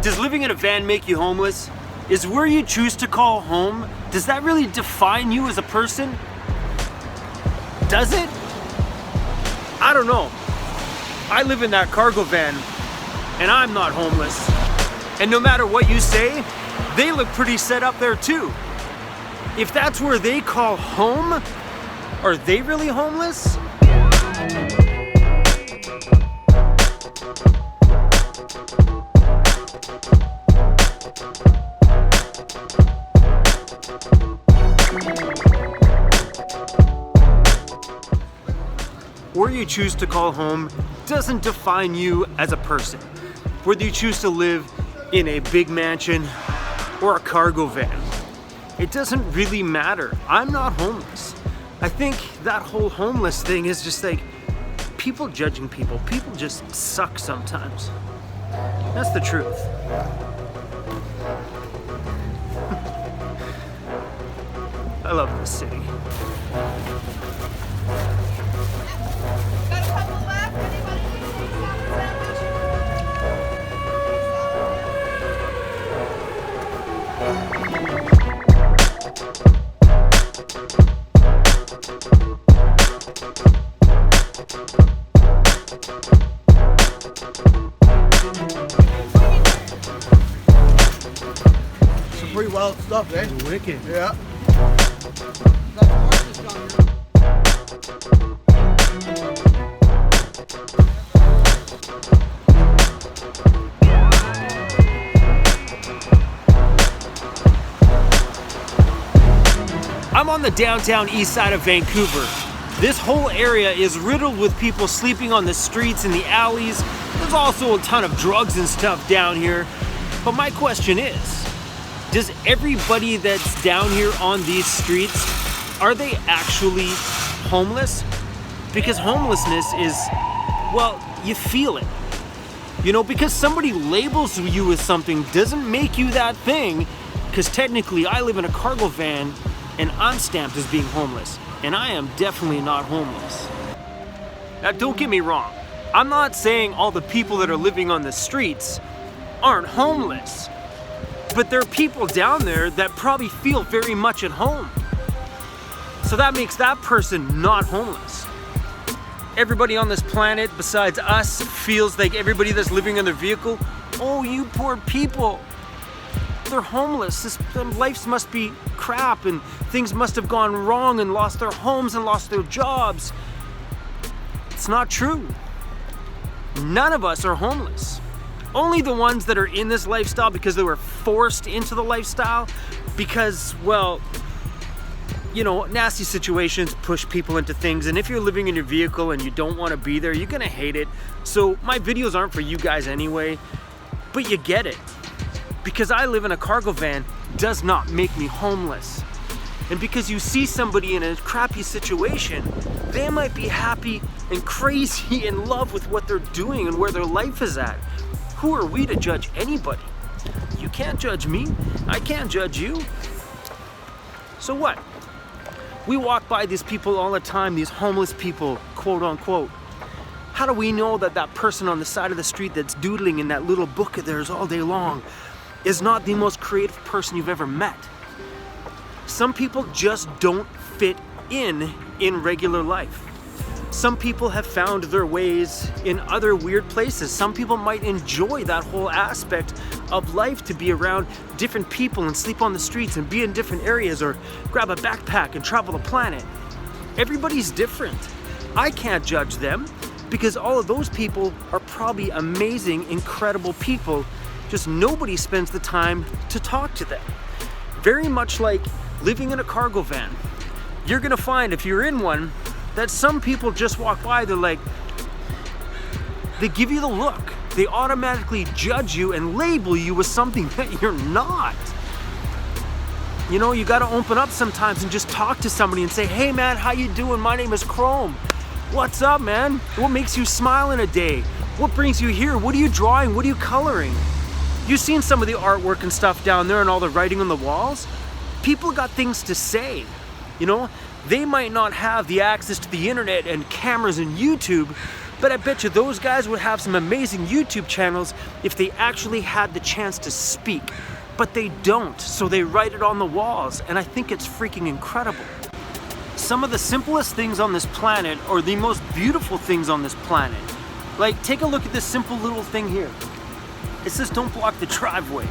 Does living in a van make you homeless? Is where you choose to call home, does that really define you as a person? Does it? I don't know. I live in that cargo van and I'm not homeless. And no matter what you say, they look pretty set up there too. If that's where they call home, are they really homeless? Where you choose to call home doesn't define you as a person. Whether you choose to live in a big mansion or a cargo van, it doesn't really matter. I'm not homeless. I think that whole homeless thing is just like people judging people. People just suck sometimes. That's the truth. I love this city. Some pretty wild stuff, eh? Wicked. Yeah. I'm on the downtown east side of Vancouver. This whole area is riddled with people sleeping on the streets and the alleys. There's also a ton of drugs and stuff down here. But my question is, does everybody that's down here on these streets, are they actually homeless? Because homelessness is, well, you feel it. You know, because somebody labels you as something doesn't make you that thing. Because technically I live in a cargo van and I'm stamped as being homeless. And I am definitely not homeless. Now don't get me wrong. I'm not saying all the people that are living on the streets aren't homeless. But there are people down there that probably feel very much at home. So that makes that person not homeless. Everybody on this planet besides us feels like everybody that's living in their vehicle, oh, you poor people. They're homeless. Their lives must be crap and things must have gone wrong and lost their homes and lost their jobs. It's not true. None of us are homeless. Only the ones that are in this lifestyle because they were forced into the lifestyle because, well, you know, nasty situations push people into things. And if you're living in your vehicle and you don't want to be there, you're gonna hate it. So my videos aren't for you guys anyway, but you get it. Because I live in a cargo van does not make me homeless. And because you see somebody in a crappy situation, they might be happy and crazy in love with what they're doing and where their life is at. Who are we to judge anybody? You can't judge me. I can't judge you. So what? We walk by these people all the time, these homeless people, quote unquote. How do we know that that person on the side of the street that's doodling in that little book of theirs all day long is not the most creative person you've ever met? Some people just don't fit in regular life. Some people have found their ways in other weird places. Some people might enjoy that whole aspect of life, to be around different people and sleep on the streets and be in different areas or grab a backpack and travel the planet. Everybody's different. I can't judge them because all of those people are probably amazing, incredible people. Just nobody spends the time to talk to them. Very much like living in a cargo van. You're gonna find if you're in one that some people just walk by, they're like, they give you the look. They automatically judge you and label you as something that you're not. You know, you gotta open up sometimes and just talk to somebody and say, hey man, how you doing? My name is Chrome. What's up, man? What makes you smile in a day? What brings you here? What are you drawing? What are you coloring? You've seen some of the artwork and stuff down there and all the writing on the walls? People got things to say. You know, they might not have the access to the internet and cameras and YouTube, but I bet you those guys would have some amazing YouTube channels if they actually had the chance to speak. But they don't, so they write it on the walls, and I think it's freaking incredible. Some of the simplest things on this planet are the most beautiful things on this planet. Like, take a look at this simple little thing here. It says don't block the driveway.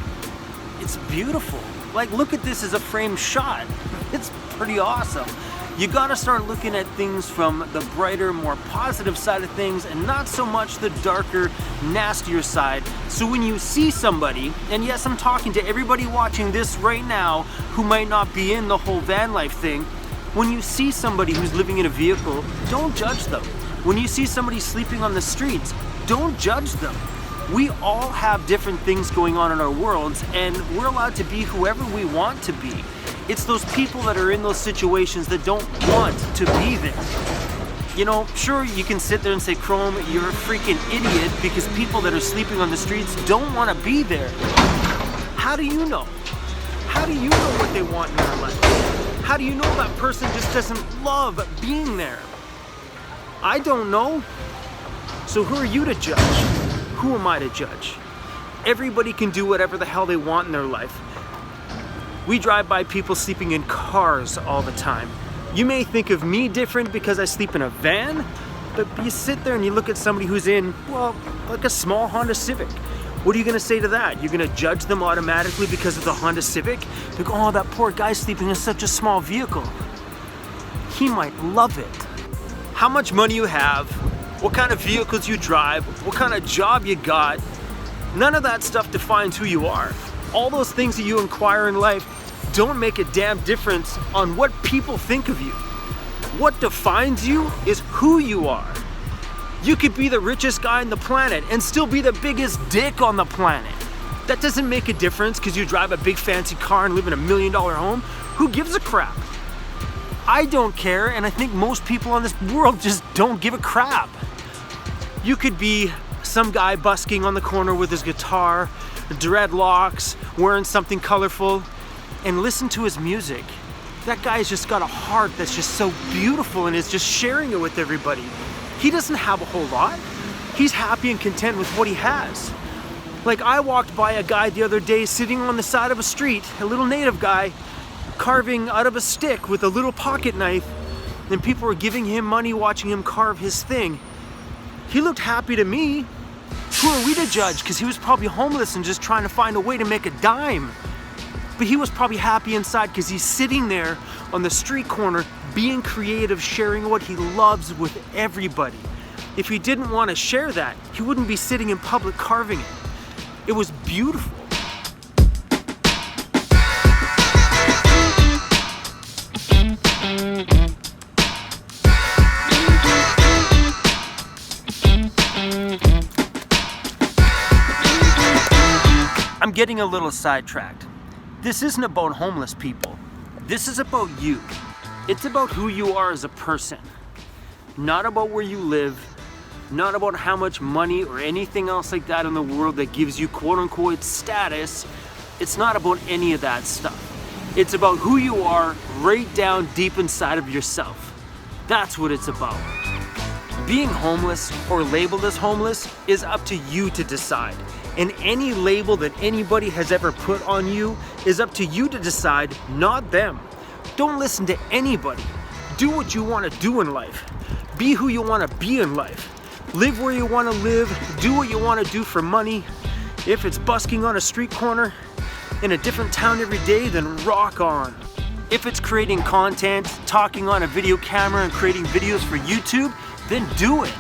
It's beautiful. Like, look at this as a framed shot. It's pretty awesome. You gotta start looking at things from the brighter, more positive side of things and not so much the darker, nastier side. So when you see somebody, and yes, I'm talking to everybody watching this right now who might not be in the whole van life thing, when you see somebody who's living in a vehicle, don't judge them. When you see somebody sleeping on the streets, don't judge them. We all have different things going on in our worlds, and we're allowed to be whoever we want to be. It's those people that are in those situations that don't want to be there. You know, sure, you can sit there and say, Chrome, you're a freaking idiot because people that are sleeping on the streets don't want to be there. How do you know? How do you know what they want in their life? How do you know that person just doesn't love being there? I don't know. So who are you to judge? Who am I to judge? Everybody can do whatever the hell they want in their life. We drive by people sleeping in cars all the time. You may think of me different because I sleep in a van, but you sit there and you look at somebody who's in, well, like a small Honda Civic. What are you gonna say to that? You're gonna judge them automatically because of the Honda Civic? Like, oh, that poor guy sleeping in such a small vehicle. He might love it. How much money you have, what kind of vehicles you drive, what kind of job you got, none of that stuff defines who you are. All those things that you acquire in life don't make a damn difference on what people think of you. What defines you is who you are. You could be the richest guy on the planet and still be the biggest dick on the planet. That doesn't make a difference because you drive a big fancy car and live in $1 million home. Who gives a crap? I don't care, and I think most people on this world just don't give a crap. You could be some guy busking on the corner with his guitar, dreadlocks, wearing something colorful, and listen to his music. That guy's just got a heart that's just so beautiful and is just sharing it with everybody. He doesn't have a whole lot. He's happy and content with what he has. Like, I walked by a guy the other day sitting on the side of a street, a little native guy, carving out of a stick with a little pocket knife, and people were giving him money watching him carve his thing. He looked happy to me. Who are we to judge? Because he was probably homeless and just trying to find a way to make a dime. But he was probably happy inside because he's sitting there on the street corner being creative, sharing what he loves with everybody. If he didn't want to share that, he wouldn't be sitting in public carving it. It was beautiful. I'm getting a little sidetracked. This isn't about homeless people. This is about you. It's about who you are as a person. Not about where you live, not about how much money or anything else like that in the world that gives you quote unquote status. It's not about any of that stuff. It's about who you are right down deep inside of yourself. That's what it's about. Being homeless or labeled as homeless is up to you to decide. And any label that anybody has ever put on you is up to you to decide, not them. Don't listen to anybody. Do what you want to do in life. Be who you want to be in life. Live where you want to live. Do what you want to do for money. If it's busking on a street corner in a different town every day, then rock on. If it's creating content, talking on a video camera and creating videos for YouTube, then do it.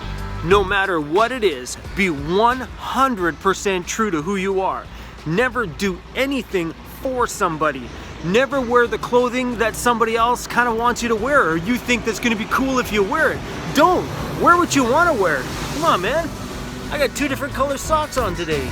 No matter what it is, be 100% true to who you are. Never do anything for somebody. Never wear the clothing that somebody else kind of wants you to wear or you think that's going to be cool if you wear it. Don't. Wear what you want to wear. Come on, man. I got 2 different color socks on today.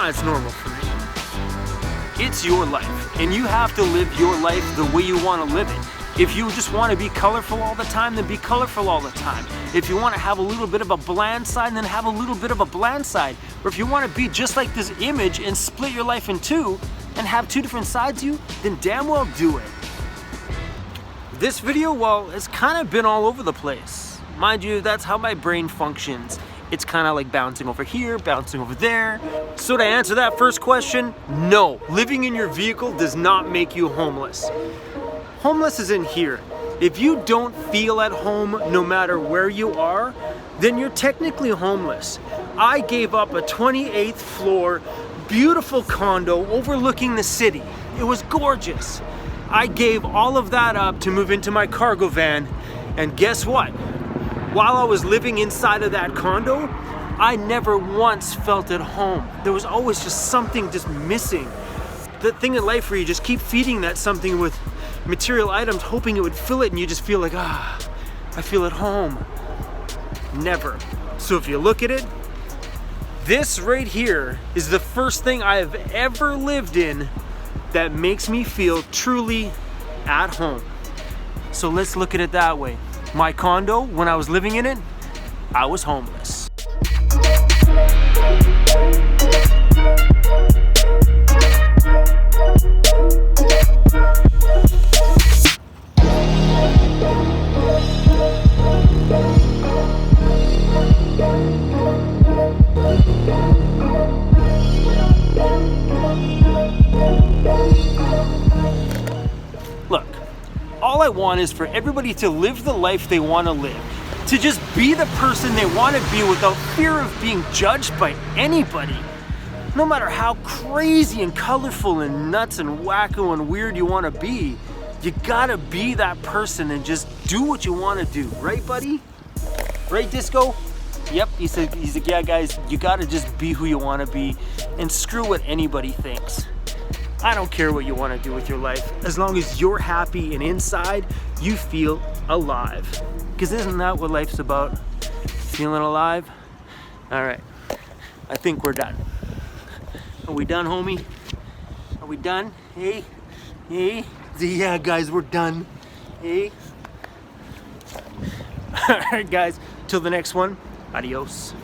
It's normal for me. It's your life, and you have to live your life the way you want to live it. If you just want to be colorful all the time, then be colorful all the time. If you want to have a little bit of a bland side, then have a little bit of a bland side. Or if you want to be just like this image and split your life in 2 and have 2 different sides of you, then damn well do it. This video, well, it's kind of been all over the place. Mind you, that's how my brain functions. It's kind of like bouncing over here, bouncing over there. So to answer that first question, no, living in your vehicle does not make you homeless. Homeless is in here. If you don't feel at home no matter where you are, then you're technically homeless. I gave up a 28th floor, beautiful condo overlooking the city. It was gorgeous. I gave all of that up to move into my cargo van, and guess what? While I was living inside of that condo, I never once felt at home. There was always just something just missing. The thing in life where you just keep feeding that something with material items, hoping it would fill it, and you just feel like, I feel at home. Never. So if you look at it, this right here is the first thing I have ever lived in that makes me feel truly at home. So let's look at it that way. My condo, when I was living in it, I was homeless. Look, all I want is for everybody to live the life they want to live, to just be the person they want to be without fear of being judged by anybody. No matter how crazy and colorful and nuts and wacko and weird you want to be, you gotta be that person and just do what you want to do. Right, buddy? Right, Disco? Yep, he's like, yeah, guys, you gotta just be who you want to be and screw what anybody thinks. I don't care what you want to do with your life, as long as you're happy and inside you feel alive. Because isn't that what life's about? Feeling alive? All right, I think we're done. Are we done, homie? Are we done? Hey? Hey? Yeah, guys, we're done. Hey? All right, guys, till the next one, adios.